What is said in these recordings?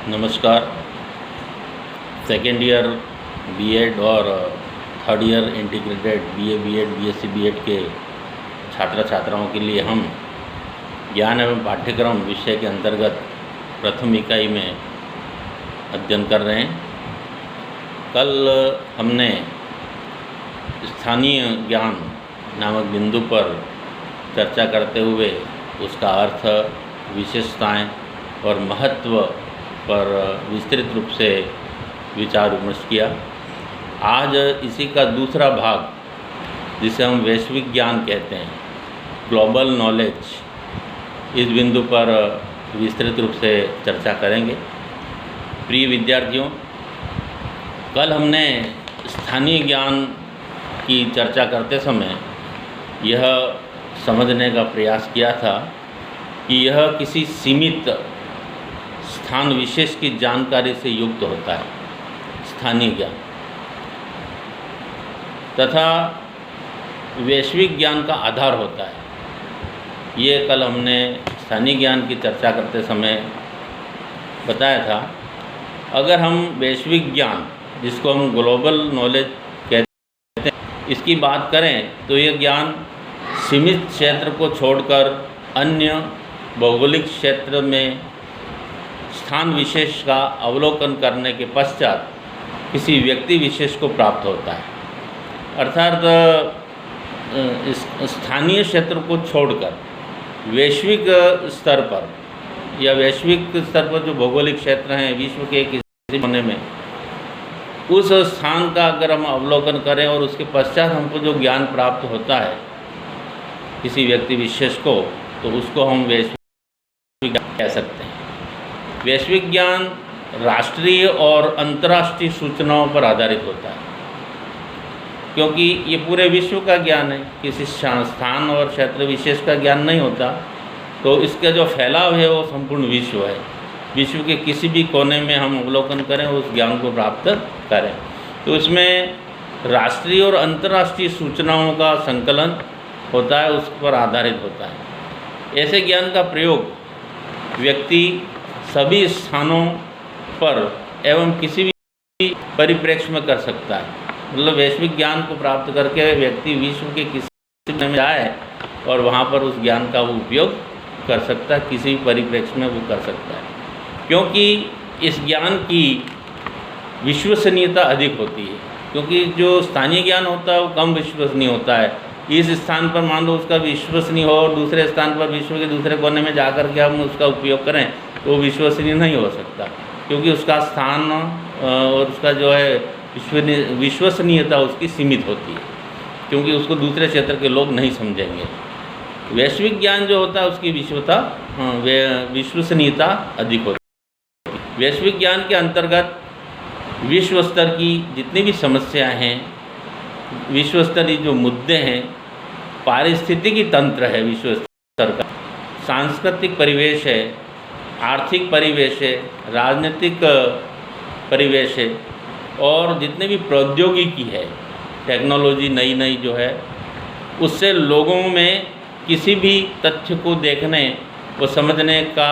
नमस्कार। Second year BEd और third year integrated BA BEd BSc BEd के छात्र छात्राओं के लिए हम ज्ञान एवं पाठ्यक्रम विषय के अंतर्गत प्रथम इकाई में अध्ययन कर रहे हैं। कल हमने स्थानीय ज्ञान नामक बिंदु पर चर्चा करते हुए उसका अर्थ, विशेषताएं और महत्व पर विस्तृत रूप से विचार विमर्श किया। आज इसी का दूसरा भाग, जिसे हम वैश्विक ज्ञान कहते हैं, ग्लोबल नॉलेज, इस बिंदु पर विस्तृत रूप से चर्चा करेंगे। प्रिय विद्यार्थियों, कल हमने स्थानीय ज्ञान की चर्चा करते समय यह समझने का प्रयास किया था कि यह किसी सीमित स्थान विशेष की जानकारी से युक्त होता है, स्थानीय ज्ञान, तथा वैश्विक ज्ञान का आधार होता है। ये कल हमने स्थानीय ज्ञान की चर्चा करते समय बताया था। अगर हम वैश्विक ज्ञान, जिसको हम ग्लोबल नॉलेज कहते हैं, इसकी बात करें तो ये ज्ञान सीमित क्षेत्र को छोड़कर अन्य भौगोलिक क्षेत्र में स्थान विशेष का अवलोकन करने के पश्चात किसी व्यक्ति विशेष को प्राप्त होता है। अर्थात इस स्थानीय क्षेत्र को छोड़कर वैश्विक स्तर पर या वैश्विक स्तर पर जो भौगोलिक क्षेत्र हैं विश्व के किसी कोने में, उस स्थान का अगर हम अवलोकन करें और उसके पश्चात हमको जो ज्ञान प्राप्त होता है किसी व्यक्ति विशेष को, तो उसको हम वैश्विक ज्ञान कह सकते हैं। वैश्विक ज्ञान राष्ट्रीय और अंतर्राष्ट्रीय सूचनाओं पर आधारित होता है, क्योंकि ये पूरे विश्व का ज्ञान है, किसी स्थान और क्षेत्र विशेष का ज्ञान नहीं होता। तो इसका जो फैलाव है वो संपूर्ण विश्व है। विश्व के किसी भी कोने में हम अवलोकन करें, उस ज्ञान को प्राप्त करें, तो इसमें राष्ट्रीय और अंतर्राष्ट्रीय सूचनाओं का संकलन होता है, उस पर आधारित होता है। ऐसे ज्ञान का प्रयोग व्यक्ति सभी स्थानों पर एवं किसी भी परिप्रेक्ष्य में कर सकता है। मतलब वैश्विक ज्ञान को प्राप्त करके व्यक्ति विश्व के किसी में जाए और वहाँ पर उस ज्ञान का वो उपयोग कर सकता है, किसी भी परिप्रेक्ष्य में वो कर सकता है, क्योंकि इस ज्ञान की विश्वसनीयता अधिक होती है। क्योंकि जो स्थानीय ज्ञान होता है वो कम विश्वसनीय होता है। इस स्थान पर मान लो उसका विश्वसनीय हो और दूसरे स्थान पर विश्व के दूसरे कोने में जाकर के हम उसका उपयोग करें तो विश्वसनीय नहीं हो सकता, क्योंकि उसका स्थान और उसका जो है विश्वसनीयता उसकी सीमित होती है, क्योंकि उसको दूसरे क्षेत्र के लोग नहीं समझेंगे। वैश्विक ज्ञान जो होता है उसकी विश्वसनीयता अधिक होती है। वैश्विक ज्ञान के अंतर्गत विश्व स्तर की जितनी भी समस्याएं हैं, विश्व स्तरीय जो मुद्दे हैं, पारिस्थितिकी तंत्र है विश्व स्तर का, सांस्कृतिक परिवेश है, आर्थिक परिवेश है, राजनीतिक परिवेश है, और जितने भी प्रौद्योगिकी है, टेक्नोलॉजी नई नई जो है, उससे लोगों में किसी भी तथ्य को देखने व समझने का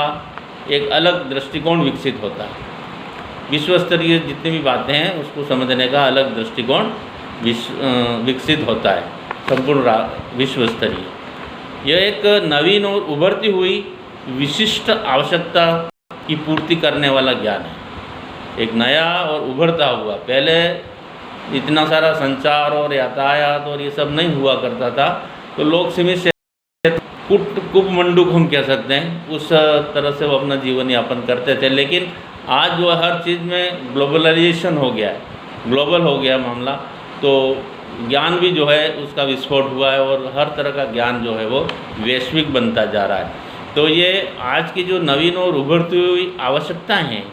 एक अलग दृष्टिकोण विकसित होता है। विश्व स्तरीय जितनी भी बातें हैं उसको समझने का अलग दृष्टिकोण विकसित होता है, संपूर्ण विश्व स्तरीय। यह एक नवीन और उभरती हुई विशिष्ट आवश्यकता की पूर्ति करने वाला ज्ञान है, एक नया और उभरता हुआ। पहले इतना सारा संचार और यातायात और ये सब नहीं हुआ करता था, तो लोग सीमित से कुपमंडूक हम कह सकते हैं, उस तरह से वो अपना जीवन यापन करते थे। लेकिन आज जो हर चीज़ में ग्लोबलाइजेशन हो गया है, ग्लोबल हो गया मामला, तो ज्ञान भी जो है उसका विस्फोट हुआ है और हर तरह का ज्ञान जो है वो वैश्विक बनता जा रहा है। तो ये आज की जो नवीन और उभरती हुई आवश्यकताएं हैं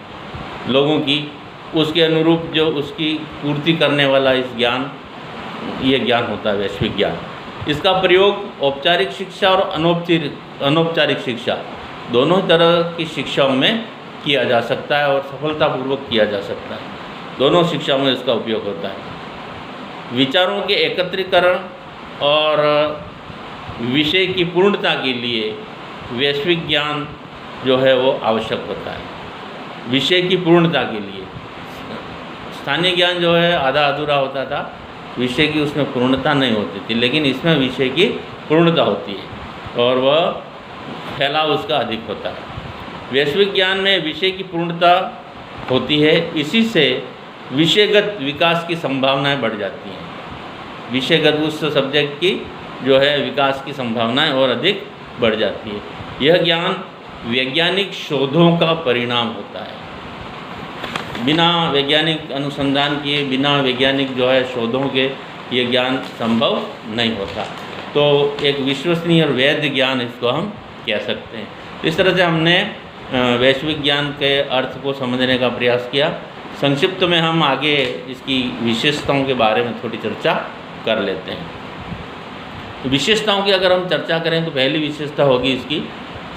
लोगों की, उसके अनुरूप जो उसकी पूर्ति करने वाला ये ज्ञान होता है वैश्विक ज्ञान। इसका प्रयोग औपचारिक शिक्षा और अनौपचारिक शिक्षा दोनों तरह की शिक्षाओं में किया जा सकता है और सफलतापूर्वक किया जा सकता है। दोनों शिक्षाओं में इसका उपयोग होता है। विचारों के एकत्रीकरण और विषय की पूर्णता के लिए वैश्विक ज्ञान जो है वो आवश्यक होता है। विषय की पूर्णता के लिए। स्थानीय ज्ञान जो है आधा अधूरा होता था, विषय की उसमें पूर्णता नहीं होती थी, लेकिन इसमें विषय की पूर्णता होती है और वह फैलाव उसका अधिक होता है। वैश्विक ज्ञान में विषय की पूर्णता होती है, इसी से विषयगत विकास की संभावनाएं बढ़ जाती हैं। विषयगत उस सब्जेक्ट की जो है विकास की संभावनाएं और अधिक बढ़ जाती है। यह ज्ञान वैज्ञानिक शोधों का परिणाम होता है। बिना वैज्ञानिक अनुसंधान किए, बिना वैज्ञानिक जो है शोधों के ये ज्ञान संभव नहीं होता। तो एक विश्वसनीय और वैध ज्ञान इसको हम कह सकते हैं। इस तरह से हमने वैश्विक ज्ञान के अर्थ को समझने का प्रयास किया। संक्षिप्त में हम आगे इसकी विशेषताओं के बारे में थोड़ी चर्चा कर लेते हैं। तो विशेषताओं की अगर हम चर्चा करें तो पहली विशेषता होगी इसकी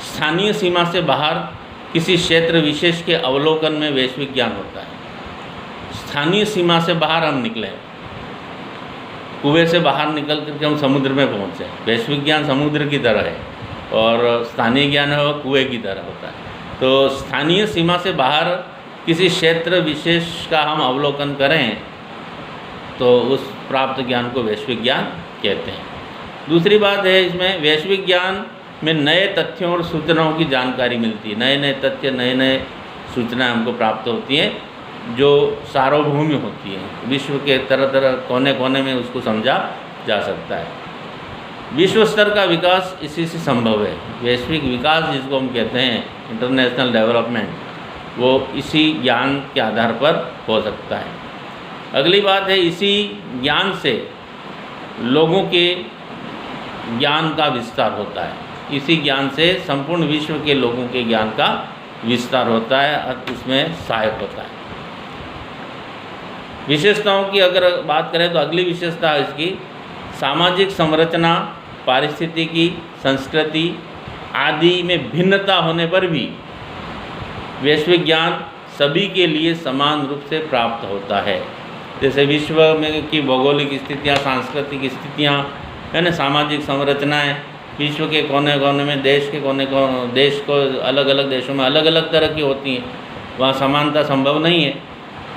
स्थानीय सीमा से बाहर किसी क्षेत्र विशेष के अवलोकन में वैश्विक ज्ञान होता है। स्थानीय सीमा से बाहर हम निकले, कुएं से बाहर निकल करके हम समुद्र में पहुँचे। वैश्विक ज्ञान समुद्र की तरह है और स्थानीय ज्ञान है वो कुएं की तरह होता है। तो स्थानीय सीमा से बाहर किसी क्षेत्र विशेष का हम अवलोकन करें तो उस प्राप्त ज्ञान को वैश्विक ज्ञान कहते हैं। दूसरी बात है इसमें वैश्विक ज्ञान में नए तथ्यों और सूचनाओं की जानकारी मिलती है। नए नए तथ्य, नए नए सूचनाएं हमको प्राप्त होती हैं जो सार्वभौमिक होती हैं। विश्व के तरह तरह कोने कोने में उसको समझा जा सकता है। विश्व स्तर का विकास इसी से संभव है। वैश्विक विकास जिसको हम कहते हैं इंटरनेशनल डेवलपमेंट, वो इसी ज्ञान के आधार पर हो सकता है। अगली बात है इसी ज्ञान से लोगों के ज्ञान का विस्तार होता है। इसी ज्ञान से संपूर्ण विश्व के लोगों के ज्ञान का विस्तार होता है और उसमें सहायक होता है। विशेषताओं की अगर बात करें तो अगली विशेषता है इसकी सामाजिक संरचना, पारिस्थितिकी, संस्कृति आदि में भिन्नता होने पर भी वैश्विक ज्ञान सभी के लिए समान रूप से प्राप्त होता है। जैसे विश्व में की भौगोलिक स्थितियाँ, सांस्कृतिक स्थितियाँ है ना, सामाजिक संरचनाएं, विश्व के कोने कोने में, देश के देश को अलग अलग देशों में अलग अलग तरह की होती हैं, वहाँ समानता संभव नहीं है।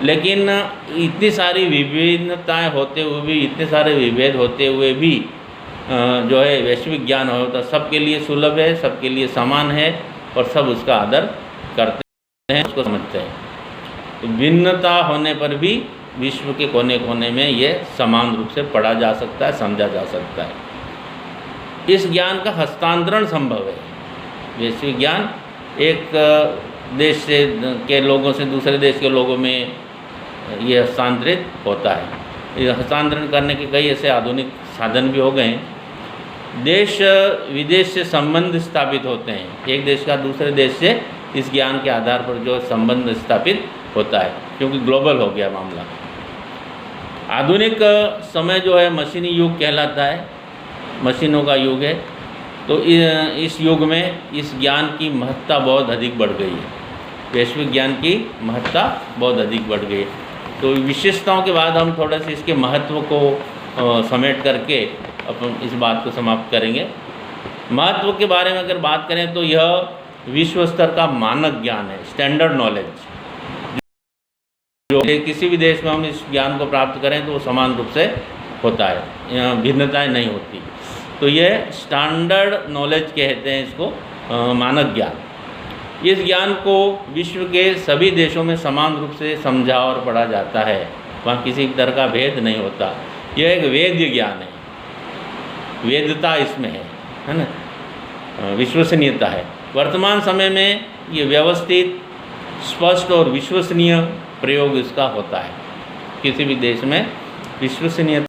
लेकिन इतनी सारी विभिन्नताएं होते हुए भी, इतने सारे विभेद होते हुए भी जो है वैश्विक ज्ञान होता सबके लिए सुलभ है, सबके लिए समान है और सब उसका आदर करते हैं, उसको समझते हैं। भिन्नता होने पर भी विश्व के कोने कोने में ये समान रूप से पढ़ा जा सकता है, समझा जा सकता है। इस ज्ञान का हस्तांतरण संभव है। वैश्विक ज्ञान एक देश से के लोगों से दूसरे देश के लोगों में ये हस्तांतरित होता है। ये हस्तांतरण करने के कई ऐसे आधुनिक साधन भी हो गए हैं। देश विदेश से संबंध स्थापित होते हैं। एक देश का दूसरे देश से इस ज्ञान के आधार पर जो संबंध स्थापित होता है, क्योंकि ग्लोबल हो गया मामला। आधुनिक समय जो है मशीनी युग कहलाता है, मशीनों का युग है। तो इस युग में इस ज्ञान की महत्ता बहुत अधिक बढ़ गई है। वैश्विक ज्ञान की महत्ता बहुत अधिक बढ़ गई है। तो विशेषताओं के बाद हम थोड़ा सा इसके महत्व को समेट करके अपन इस बात को समाप्त करेंगे। महत्व के बारे में अगर बात करें तो यह विश्व स्तर का मानक ज्ञान है, स्टैंडर्ड नॉलेज। जो किसी भी देश में हम इस ज्ञान को प्राप्त करें तो वो समान रूप से होता है, यहाँ भिन्नताएं नहीं होती। तो ये स्टैंडर्ड नॉलेज कहते हैं इसको, मानक ज्ञान। इस ज्ञान को विश्व के सभी देशों में समान रूप से समझा और पढ़ा जाता है, वहाँ किसी तरह का भेद नहीं होता। यह एक वेद्य ज्ञान है, वेदता इसमें है ना, विश्वसनीयता है। वर्तमान समय में ये व्यवस्थित, स्पष्ट और विश्वसनीय प्रयोग इसका होता है। किसी भी देश में विश्वसनीयता